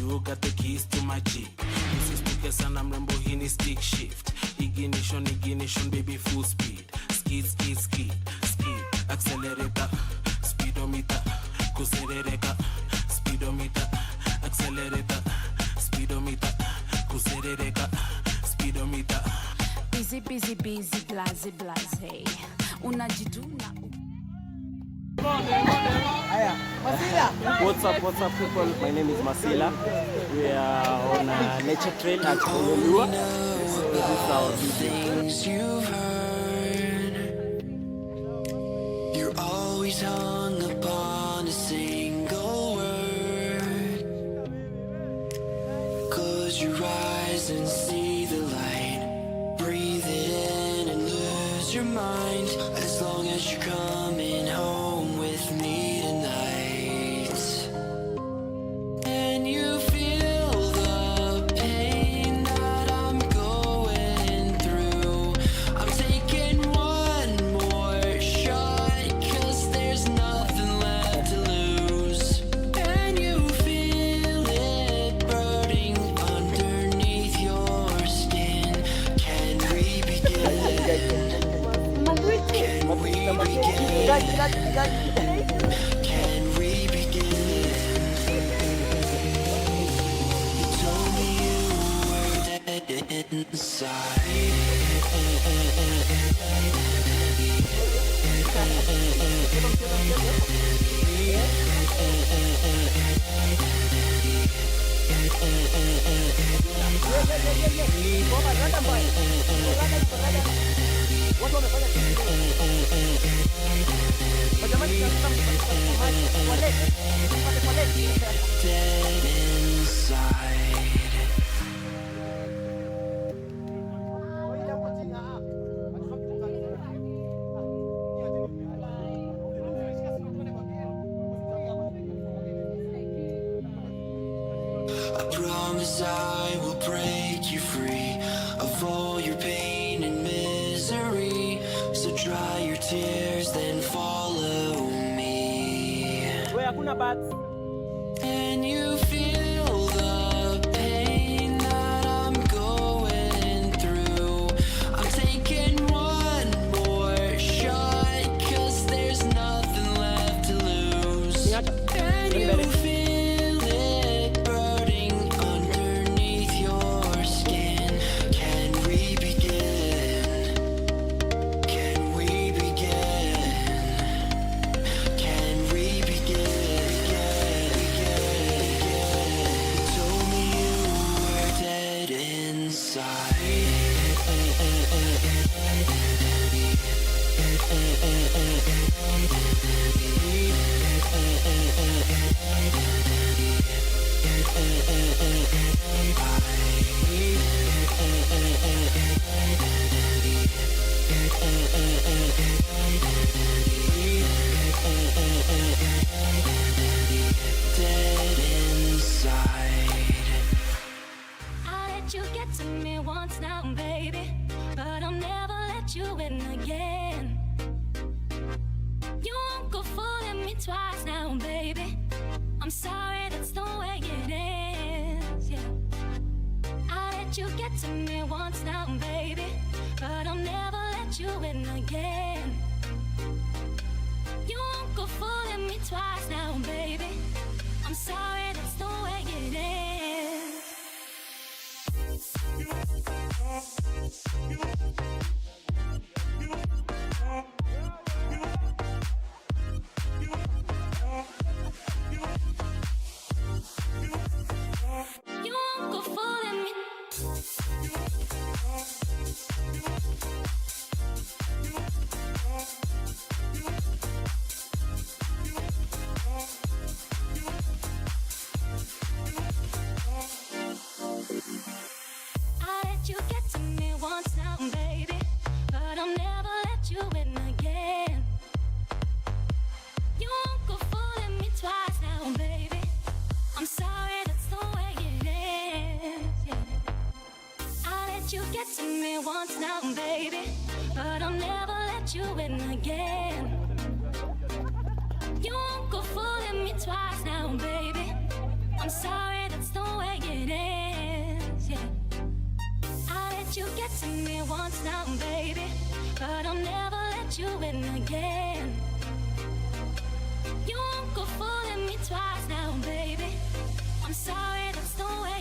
you got the keys to my Jeep. Msistuke sana mrembo hini stick shift. Ignition, baby full speed. Skid, skid, skid, skid. Accelerator, speedometer. Kuserereka, speedometer. Accelerator, speedometer. Kuserereka, speedometer. Busy, busy, busy, blaze, blaze. Unajiduna. What's up people, my name is Masila. We are on a nature trail at Ololua. So this is our things you've heard. You're always hung upon a single word. Close your eyes and see the light. Breathe it in and lose your mind. As long as you're coming home with me tonight. And you feel the pain that I'm going through. I'm taking one more shot, 'cause there's nothing left to lose. And you feel it burning underneath your skin. Can we begin? Can we begin? Can we begin? You told me you were dead inside. Dead inside. I promise I will break you free of all your pain and misery. So dry your tears, then follow me. And you feel the pain that I'm going through. I'm taking one more shot, 'cause there's nothing left to lose. And you feel it burning underneath your skin. Can we begin? Can we begin? Can we begin? You told me you were dead inside. Dead inside. I let you get to me once now, baby, but I'll never let you in again. You won't go fooling me twice now, baby. I'm sorry, that's the way it is, yeah. I let you get to me once now, baby, but I'll never let you in again. You won't go fooling me twice now, baby. I'm sorry, that's the way it is. You won't go fooling me. I let you get to me once now, baby, but I'll never let you in again. You won't go fooling me twice now, baby. I'm sorry, that's the way it is, yeah. I let you get to me once now, baby, but I'll never let you in again. You won't go fooling me twice now, baby. I'm sorry, that's the way it is, yeah. I let you get to me once now, baby, but I'll never let you in again. You won't go fooling me twice now, baby. I'm sorry, that's the way